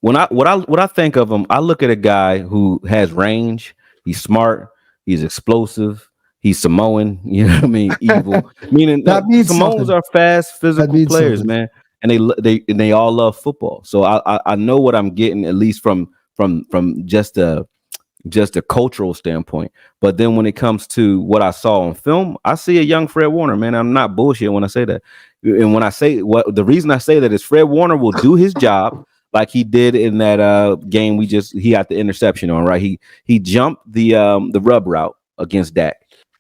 what I think of him, I look at a guy who has range. He's smart. He's explosive. He's Samoan. You know what I mean? Evil. Meaning That means Samoans something. are fast, That physical means players, something. man, and they all love football. So I know what I'm getting, at least from just a cultural standpoint. But then when it comes to what I saw on film, I see a young Fred Warner, man. I'm not bullshit when I say that. And when I say what the reason I say that is Fred Warner will do his job like he did in that game he got the interception on, right? He jumped the rub route against Dak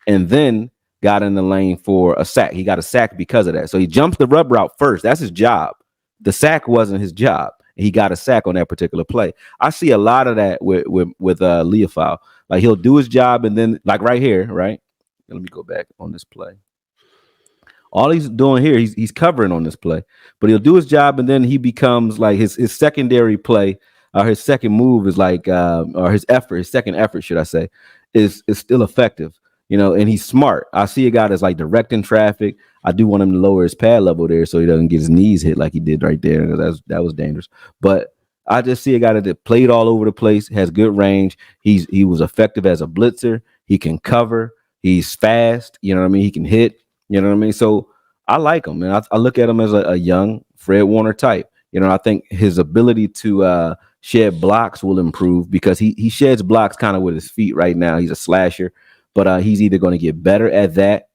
and then got in the lane for a sack. He got a sack because of that. So he jumps the rub route first. That's his job. The sack wasn't his job. He got a sack on that particular play. I see a lot of that with Liufau. Like he'll do his job and then like right here, right? Let me go back on this play. All he's doing here, he's covering on this play, but he'll do his job and then he becomes like his secondary play, his second move is like, or his second effort, should I say, is still effective, you know, and he's smart. I see a guy that's like directing traffic. I do want him to lower his pad level there so he doesn't get his knees hit like he did right there. That was dangerous. But I just see a guy that played all over the place, has good range. He was effective as a blitzer. He can cover. He's fast. You know what I mean? He can hit. You know what I mean? So I like him, and I look at him as a young Fred Warner type. You know, I think his ability to shed blocks will improve because he sheds blocks kind of with his feet right now. He's a slasher, but he's either going to get better at that.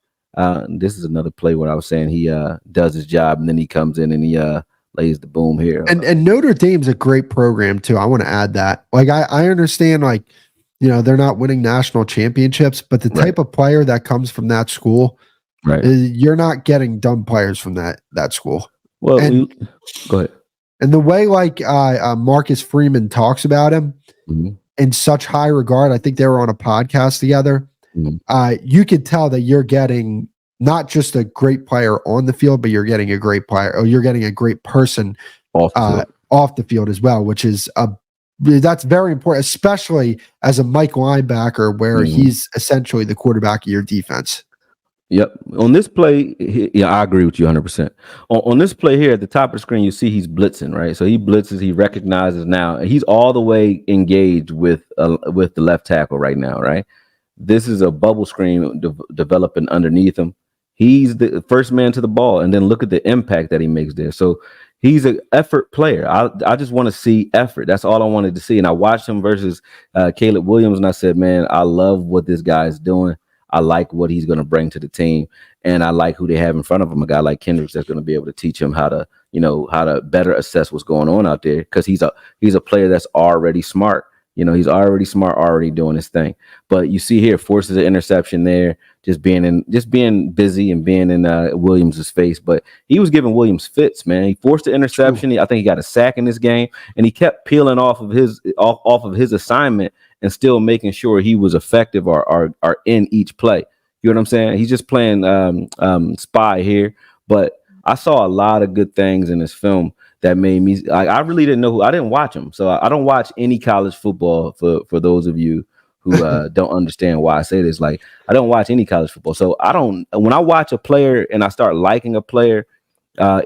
This is another play where I was saying he does his job, and then he comes in and he lays the boom here. And Notre Dame's a great program too. I want to add that. Like I understand, like, you know, they're not winning national championships, but the type of player that comes from that school, right? You're not getting dumb players from that school. Well, go ahead. And the way like Marcus Freeman talks about him in such high regard, I think they were on a podcast together. You could tell that you're getting not just a great player on the field, but you're getting a great player, or you're getting a great person off the field as well, which is that's very important, especially as a Mike linebacker, where he's essentially the quarterback of your defense. Yep. On this play, yeah, I agree with you 100%. On this play here at the top of the screen, you see he's blitzing, right? So he blitzes, he recognizes now, and he's all the way engaged with the left tackle right now, right? This is a bubble screen developing underneath him. He's the first man to the ball, and then look at the impact that he makes there. So he's an effort player. I just want to see effort. That's all I wanted to see. And I watched him versus Caleb Williams, and I said, man, I love what this guy is doing. I like what he's going to bring to the team, and I like who they have in front of him. A guy like Kendricks that's going to be able to teach him how to better assess what's going on out there, because he's a player that's already smart. You know, he's already smart, already doing his thing. But you see here, forces an interception there, just being busy and being in Williams's face. But he was giving Williams fits, man. He forced the interception. I think he got a sack in this game, and he kept peeling off of his assignment and still making sure he was effective or in each play. You know what I'm saying? He's just playing spy here. But I saw a lot of good things in this film that made me. I really didn't know I didn't watch him, so I don't watch any college football. For those of you who don't understand why I say this, like I don't watch any college football. So I don't. When I watch a player and I start liking a player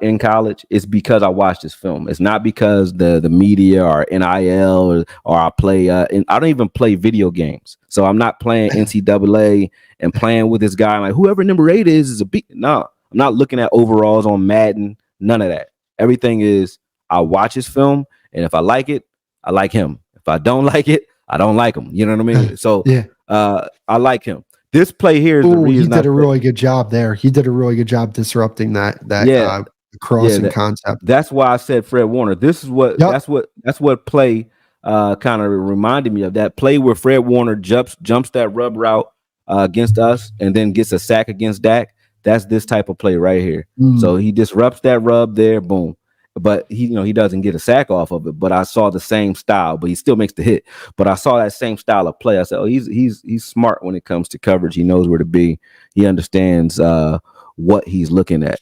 in college, it's because I watched this film. It's not because the media or NIL or I play. And I don't even play video games, so I'm not playing NCAA and playing with this guy like whoever number 8 is a beat. No, I'm not looking at overalls on Madden. None of that. Everything is I watch his film, and if I like it, I like him. If I don't like it, I don't like him. You know what I mean? So I like him. This play here is the reason he did a really good job there. He did a really good job disrupting that crossing concept. That's why I said Fred Warner. This is what that's what play kind of reminded me of. That play where Fred Warner jumps that rub route against us and then gets a sack against Dak. That's this type of play right here. So he disrupts that rub there, boom. But he doesn't get a sack off of it. But I saw the same style, but he still makes the hit. But I saw that same style of play. I said, oh, he's smart when it comes to coverage. He knows where to be. He understands what he's looking at.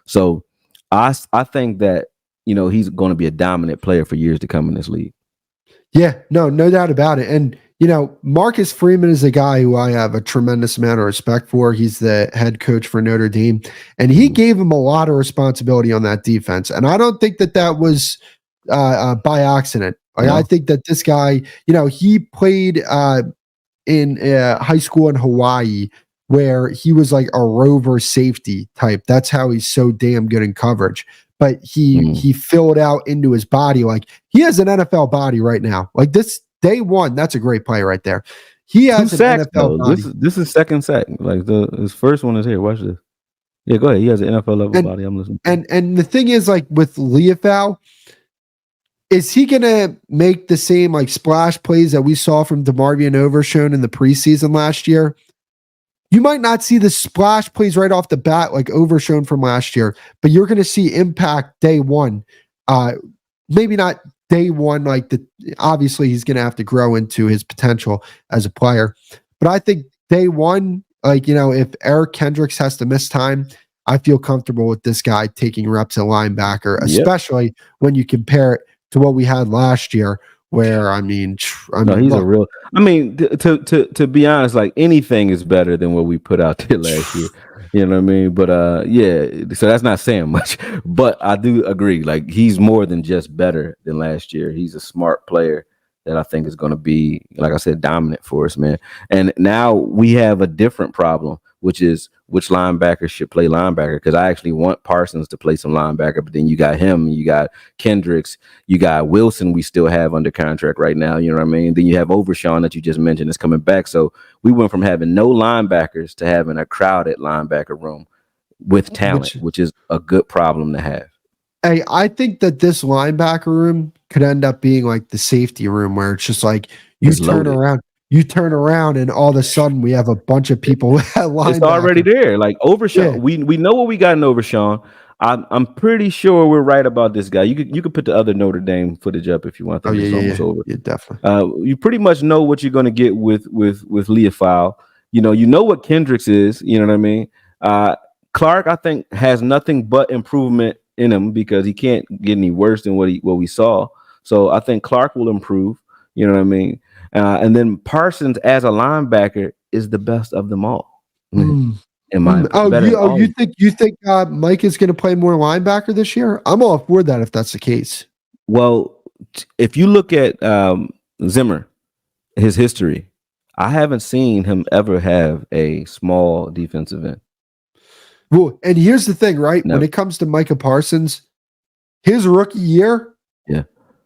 So I think that he's going to be a dominant player for years to come in this league. Yeah, no doubt about it. And Marcus Freeman is a guy who I have a tremendous amount of respect for. He's the head coach for Notre Dame, and he gave him a lot of responsibility on that defense. And I don't think that was by accident. Like, No. I think that this guy, he played in high school in Hawaii where he was like a rover safety type. That's how he's so damn good in coverage. But he filled out into his body. Like, he has an NFL body right now. Like, this day one, that's a great play right there. He has an NFL body. This is second sack. Like his first one is here. Watch this. Yeah, go ahead. He has an NFL level body. I'm listening. And the thing is, like, with Liufau, is he gonna make the same like splash plays that we saw from DeMarvion Overshown in the preseason last year? You might not see the splash plays right off the bat like Overshown from last year, but you're gonna see impact day one. Maybe not day one, obviously he's gonna have to grow into his potential as a player. But I think day one, if Eric Kendricks has to miss time, I feel comfortable with this guy taking reps at linebacker, especially when you compare it to what we had last year, where he's a real. I mean, to be honest, like anything is better than what we put out there last year. You know what I mean? But so that's not saying much. But I do agree. Like, he's more than just better than last year. He's a smart player that I think is going to be, like I said, dominant for us, man. And now we have a different problem, which is which linebacker should play linebacker, because I actually want Parsons to play some linebacker, but then you got him, you got Kendricks, you got Wilson we still have under contract right now, you know what I mean? Then you have Overshown that you just mentioned is coming back. So we went from having no linebackers to having a crowded linebacker room with talent, which is a good problem to have. Hey, I think that this linebacker room could end up being like the safety room, where it's just like you turn around and all of a sudden we have a bunch of people at linebacker. It's already there. Like Overshown, we know what we got in Overshown. I'm pretty sure we're right about this guy. You could put the other Notre Dame footage up if you want. It's over. Yeah, definitely. You pretty much know what you're going to get with Liufau. You know what Kendricks is. You know what I mean? Clark, I think, has nothing but improvement in him because he can't get any worse than what we saw. So I think Clark will improve. You know what I mean? And then Parsons as a linebacker is the best of them all. You think Mike is going to play more linebacker this year? I'm all for that if that's the case. Well, if you look at Zimmer, his history, I haven't seen him ever have a small defensive end. Well, and here's the thing, right? No. When it comes to Micah Parsons, his rookie year,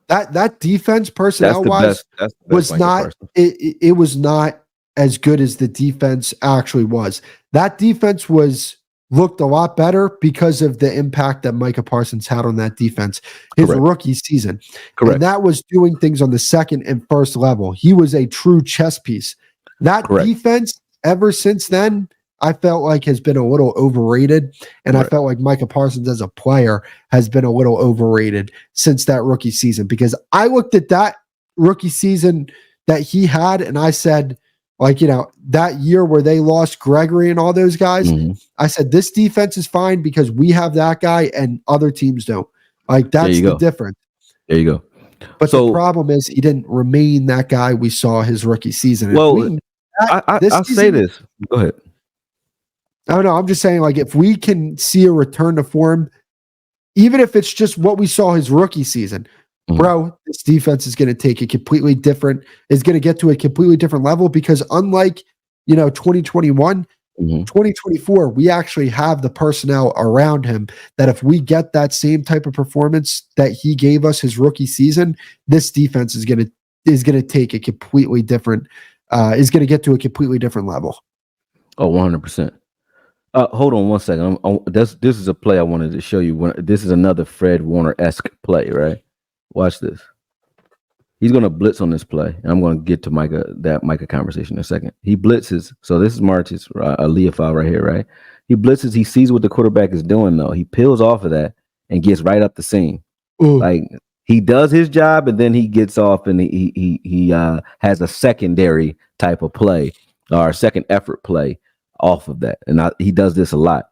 that defense personnel-wise was not it was not as good as the defense actually was. That defense looked a lot better because of the impact that Micah Parsons had on that defense his rookie season. Correct. And that was doing things on the second and first level. He was a true chess piece. That defense, ever since then, I felt like has been a little overrated, and I felt like Micah Parsons as a player has been a little overrated since that rookie season, because I looked at that rookie season that he had and I said, that year where they lost Gregory and all those guys, I said, this defense is fine because we have that guy and other teams don't. Like, that's the difference. There you go. But the problem is he didn't remain that guy we saw his rookie season. Well, I'll say this. Go ahead. I don't know. I'm just saying, like, if we can see a return to form, even if it's just what we saw his rookie season, bro, this defense is going to get to a completely different level, because unlike, 2021, 2024, we actually have the personnel around him that if we get that same type of performance that he gave us his rookie season, this defense is going to take a completely different, is going to get to a completely different level. Oh, 100%. Hold on one second. This is a play I wanted to show you. This is another Fred Warner-esque play, right? Watch this. He's going to blitz on this play. And I'm going to get to that Micah conversation in a second. He blitzes. So this is Marist Liufau right here, right? He blitzes. He sees what the quarterback is doing, though. He peels off of that and gets right up the seam. Ooh. Like, he does his job, and then he gets off and he has a secondary type of play, or a second effort play off of that. And he does this a lot.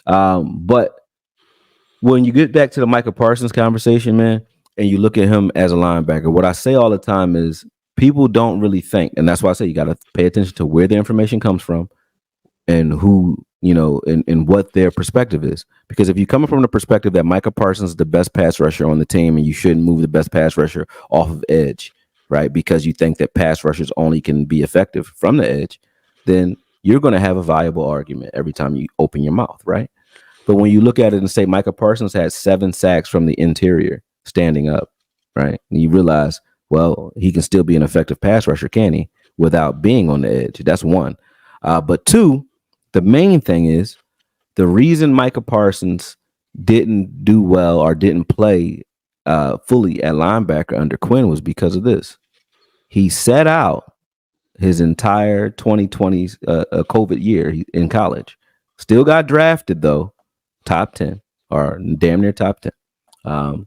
But when you get back to the Micah Parsons conversation, man, and you look at him as a linebacker, what I say all the time is people don't really think, and that's why I say you got to pay attention to where the information comes from and who in what their perspective is. Because if you're coming from the perspective that Micah Parsons is the best pass rusher on the team and you shouldn't move the best pass rusher off of edge, right? Because you think that pass rushers only can be effective from the edge, then you're going to have a viable argument every time you open your mouth, right? But when you look at it and say Micah Parsons had 7 sacks from the interior standing up, right? And you realize, well, he can still be an effective pass rusher, can he? Without being on the edge. That's one. But two, the main thing is the reason Micah Parsons didn't do well or didn't play fully at linebacker under Quinn was because of this. He set out his entire 2020 COVID year in college. Still got drafted, though, top 10 or damn near top 10.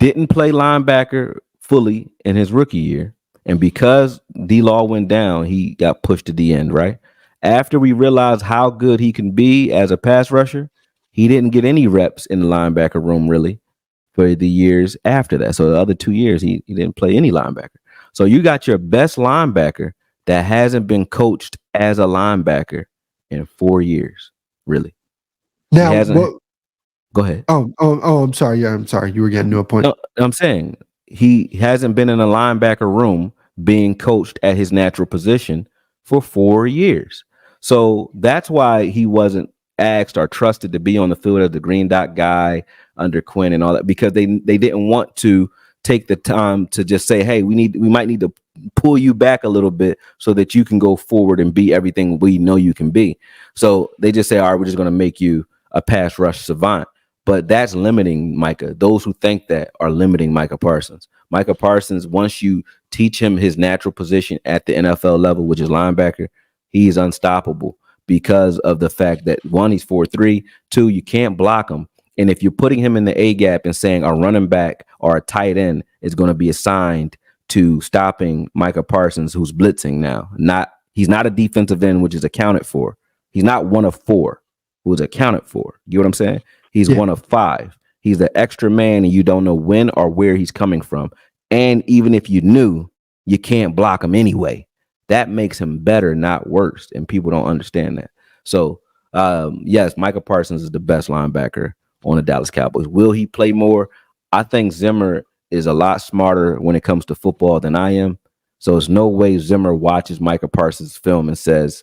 Didn't play linebacker fully in his rookie year. And because D-Law went down, he got pushed to the end, right? After we realized how good he can be as a pass rusher, he didn't get any reps in the linebacker room really for the years after that. So the other 2 years, he didn't play any linebacker. So you got your best linebacker that hasn't been coached as a linebacker in 4 years, really. Now, go ahead. Oh, I'm sorry. Yeah, I'm sorry. You were getting to a point. No, I'm saying he hasn't been in a linebacker room being coached at his natural position for 4 years. So that's why he wasn't asked or trusted to be on the field as the green dot guy under Quinn and all that, because they didn't want to take the time to just say, hey, we might need to pull you back a little bit so that you can go forward and be everything we know you can be. So they just say, all right, we're just going to make you a pass rush savant. But that's limiting Micah. Those who think that are limiting Micah Parsons. Micah Parsons, once you teach him his natural position at the NFL level, which is linebacker, he is unstoppable because of the fact that, one, he's 4'3", 2, you can't block him. And if you're putting him in the A gap and saying a running back or a tight end is going to be assigned to stopping Micah Parsons, who's blitzing now, he's not a defensive end, which is accounted for. He's not one of 4 who's accounted for. You know what I'm saying? He's one of 5. He's the extra man, and you don't know when or where he's coming from. And even if you knew, you can't block him anyway. That makes him better, not worse. And people don't understand that. So, yes, Micah Parsons is the best linebacker on the Dallas Cowboys. Will he play more? I think Zimmer is a lot smarter when it comes to football than I am. So there's no way Zimmer watches Micah Parsons' film and says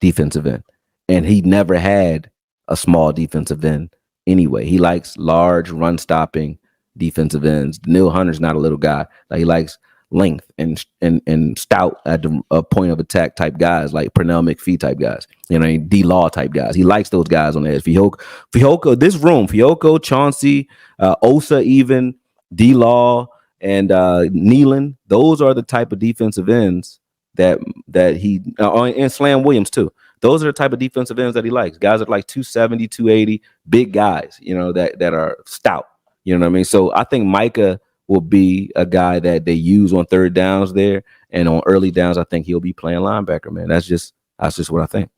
defensive end. And he never had a small defensive end anyway. He likes large run stopping defensive ends. Neil Hunter's not a little guy. Like, he likes length and stout at the point of attack type guys, like Pernell McPhee type guys, D-Law type guys. He likes those guys on the edge. Fihoko, this room, Fihoko, Chauncey, Osa, even D-Law and Nealon, those are the type of defensive ends that he and Slam Williams too. Those are the type of defensive ends that he likes. Guys that are like 270, 280, big guys, that are stout. You know what I mean? So I think Micah will be a guy that they use on third downs there. And on early downs, I think he'll be playing linebacker, man. That's just what I think.